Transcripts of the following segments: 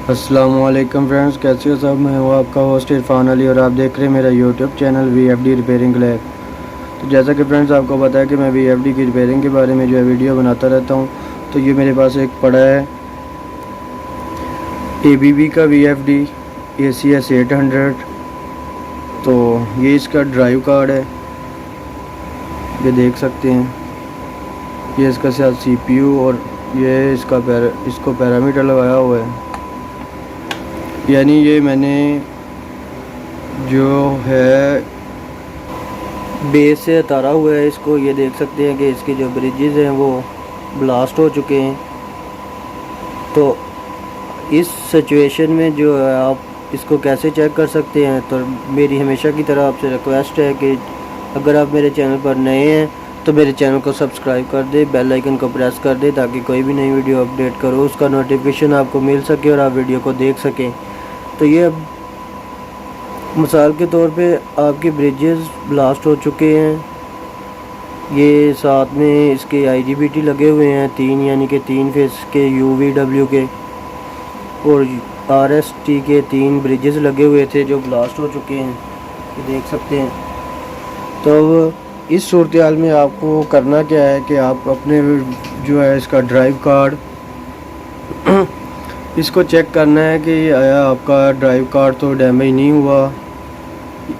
अस्सलामुअलैकुम फ्रेंड्स, कैसे हो सब। मैं हूँ आपका होस्ट इरफान अली और आप देख रहे हैं मेरा YouTube channel VFD repairing lab. तो जैसा कि फ्रेंड्स आपको पता है कि मैं VFD की रिपेयरिंग के बारे में जो है वीडियो बनाता रहता हूँ। तो ये मेरे पास एक पड़ा है ABB का VFD ACS 800। तो ये इसका ड्राइव कार्ड है, ये देख सकते हैं। ये इसका साथ CPU और ये इसको पैरामीटर लगाया हुआ है। यानी ये मैंने जो है बेस से उतारा हुआ है इसको। ये देख सकते हैं कि इसके जो ब्रिजेस हैं वो ब्लास्ट हो चुके हैं। तो इस सिचुएशन में जो है आप इसको कैसे चेक कर सकते हैं, तो मेरी हमेशा की तरह आपसे रिक्वेस्ट है कि अगर आप मेरे चैनल पर नए हैं तो मेरे चैनल को सब्सक्राइब कर दे, बेल आइकन को प्रेस कर दे ताकि कोई भी नई वीडियो अपडेट करो उसका नोटिफिकेशन आपको मिल सके और आप वीडियो को देख सकें। तो ये अब मिसाल के तौर पे आपके ब्रिजेस ब्लास्ट हो चुके हैं। ये साथ में इसके IGBT लगे हुए हैं 3, यानी कि 3 फेस के UVW के, और RST के 3 ब्रिजेस लगे हुए थे जो ब्लास्ट हो चुके हैं, ये देख सकते हैं। तो इस सूरत हाल में आपको करना क्या है कि आप अपने जो है इसका ड्राइव कार्ड इसको चेक करना है कि आया आपका ड्राइव कार्ड तो डैमेज नहीं हुआ।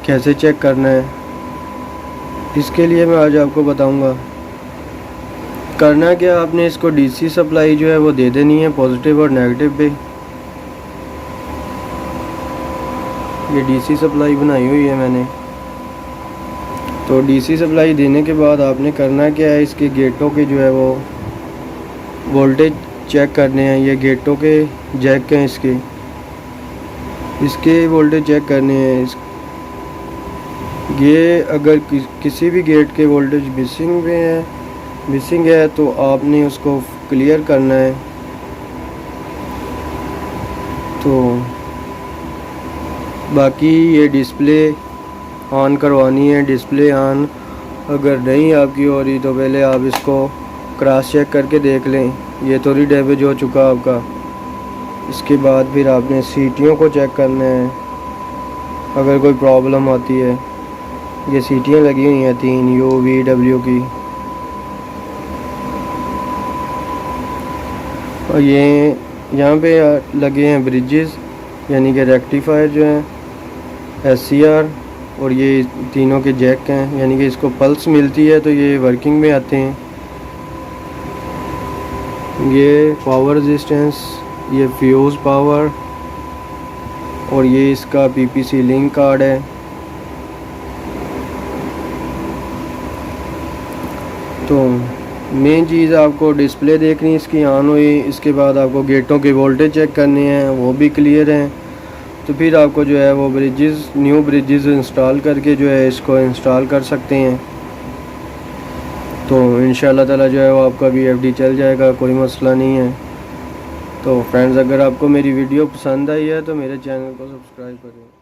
कैसे चेक करना है इसके लिए मैं आज आपको बताऊंगा। करना क्या, आपने इसको DC सप्लाई जो है वो दे देनी है पॉजिटिव और नेगेटिव पे। ये DC सप्लाई बनाई हुई है मैंने। तो DC सप्लाई देने के बाद आपने करना क्या है, इसके गेटों के जो है वो वोल्टेज चेक करने हैं। ये गेटों के जैक हैं इसके वोल्टेज चेक करने हैं। ये अगर किसी भी गेट के वोल्टेज मिसिंग है तो आपने उसको क्लियर करना है। तो बाकी ये डिस्प्ले ऑन करवानी है। डिस्प्ले ऑन अगर नहीं आपकी हो रही तो पहले आप इसको क्रॉस चेक करके देख लें, ये तो नहीं डैमेज हो चुका आपका। इसके बाद फिर आपने सीटियों को चेक करना है अगर कोई प्रॉब्लम आती है। ये सीटियाँ लगी हुई हैं 3 UVW की, और ये यहाँ पे लगे हैं ब्रिजेस यानी कि रेक्टिफायर जो हैं SCR, और ये तीनों के जैक हैं यानी कि इसको पल्स मिलती है तो ये वर्किंग में आते हैं। ये पावर रेजिस्टेंस, ये फ्यूज़ पावर, और ये इसका PPC लिंक कार्ड है। तो मेन चीज़ आपको डिस्प्ले देखनी इसकी ऑन हुई, इसके बाद आपको गेटों के वोल्टेज चेक करने हैं वो भी क्लियर हैं। तो फिर आपको जो है वो न्यू ब्रिजेस इंस्टॉल करके जो है इसको इंस्टॉल कर सकते हैं। तो इंशाल्लाह ताला जो है वो आपका VFD चल जाएगा, कोई मसला नहीं है। तो फ्रेंड्स, अगर आपको मेरी वीडियो पसंद आई है तो मेरे चैनल को सब्सक्राइब करें।